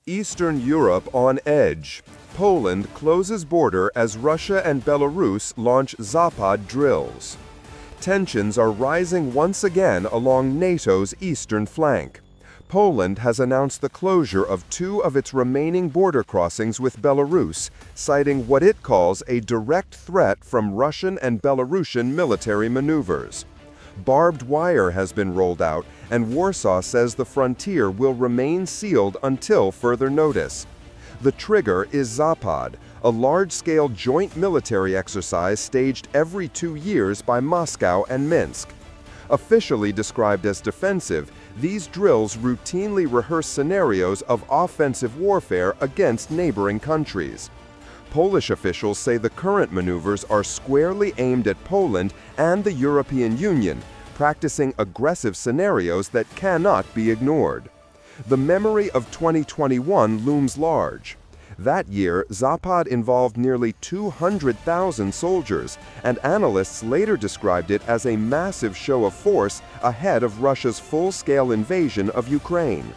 Eastern Europe on edge. Poland closes border as Russia and Belarus launch Zapad drills. Tensions are rising once again along NATO's eastern flank. Poland has announced the closure of two of its remaining border crossings with Belarus, citing what it calls a direct threat from Russian and Belarusian military maneuvers. Barbed wire has been rolled out, and Warsaw says the frontier will remain sealed until further notice. The trigger is Zapad, a large-scale joint military exercise staged every 2 years by Moscow and Minsk. Officially described as defensive, these drills routinely rehearse scenarios of offensive warfare against neighboring countries. Polish officials say the current maneuvers are squarely aimed at Poland and the European Union, practicing aggressive scenarios that cannot be ignored. The memory of 2021 looms large. That year, Zapad involved nearly 200,000 soldiers, and analysts later described it as a massive show of force ahead of Russia's full-scale invasion of Ukraine.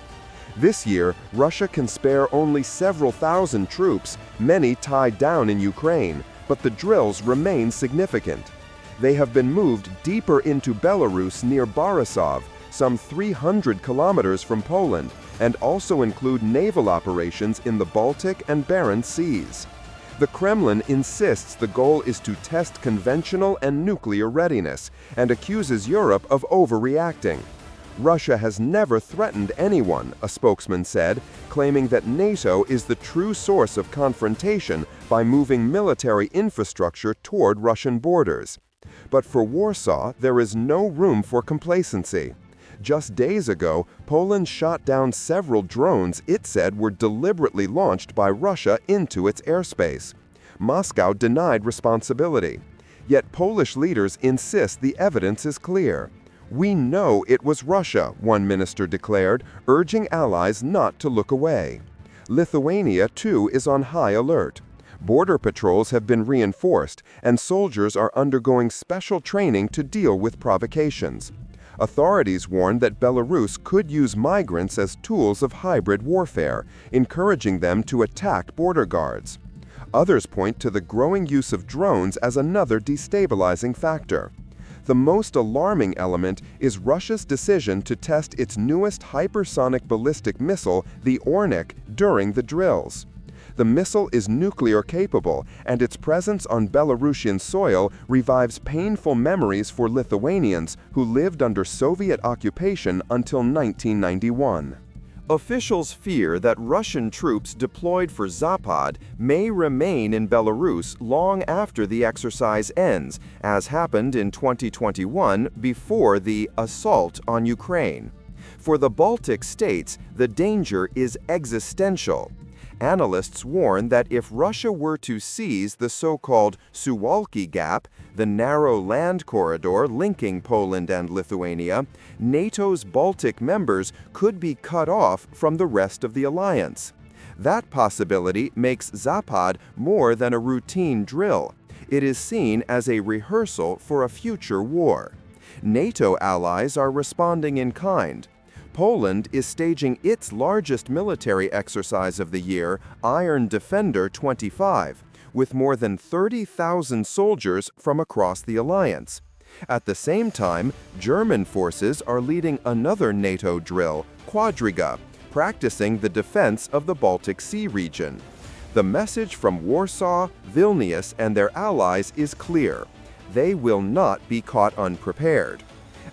This year, Russia can spare only several thousand troops, many tied down in Ukraine, but the drills remain significant. They have been moved deeper into Belarus near Borisov, some 300 kilometers from Poland, and also include naval operations in the Baltic and Barents Seas. The Kremlin insists the goal is to test conventional and nuclear readiness, and accuses Europe of overreacting. Russia has never threatened anyone, a spokesman said, claiming that NATO is the true source of confrontation by moving military infrastructure toward Russian borders. But for Warsaw, there is no room for complacency. Just days ago, Poland shot down several drones it said were deliberately launched by Russia into its airspace. Moscow denied responsibility. Yet Polish leaders insist the evidence is clear. "We know it was Russia," one minister declared, urging allies not to look away. Lithuania, too, is on high alert. Border patrols have been reinforced, and soldiers are undergoing special training to deal with provocations. Authorities warn that Belarus could use migrants as tools of hybrid warfare, encouraging them to attack border guards. Others point to the growing use of drones as another destabilizing factor. The most alarming element is Russia's decision to test its newest hypersonic ballistic missile, the Ornik, during the drills. The missile is nuclear capable, and its presence on Belarusian soil revives painful memories for Lithuanians who lived under Soviet occupation until 1991. Officials fear that Russian troops deployed for Zapad may remain in Belarus long after the exercise ends, as happened in 2021 before the assault on Ukraine. For the Baltic states, the danger is existential. Analysts warn that if Russia were to seize the so-called Suwałki Gap, the narrow land corridor linking Poland and Lithuania, NATO's Baltic members could be cut off from the rest of the alliance. That possibility makes Zapad more than a routine drill. It is seen as a rehearsal for a future war. NATO allies are responding in kind. Poland is staging its largest military exercise of the year, Iron Defender 25, with more than 30,000 soldiers from across the alliance. At the same time, German forces are leading another NATO drill, Quadriga, practicing the defense of the Baltic Sea region. The message from Warsaw, Vilnius, and their allies is clear. They will not be caught unprepared.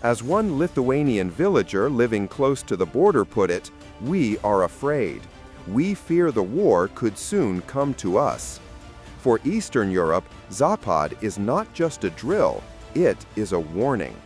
As one Lithuanian villager living close to the border put it, "We are afraid. We fear the war could soon come to us." For Eastern Europe, Zapad is not just a drill, it is a warning.